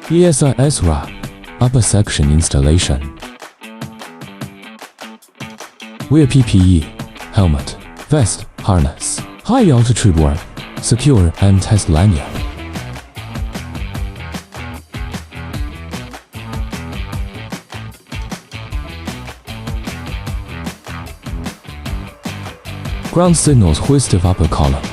ASRS wrap, upper section installation. Wear PPE, helmet, vest, harness, high altitude work, secure and test lanyard. Ground signals hoisted upper column.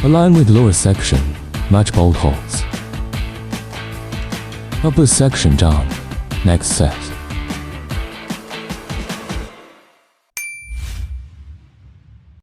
Align with lower section, match bolt holes. Upper section down, next set.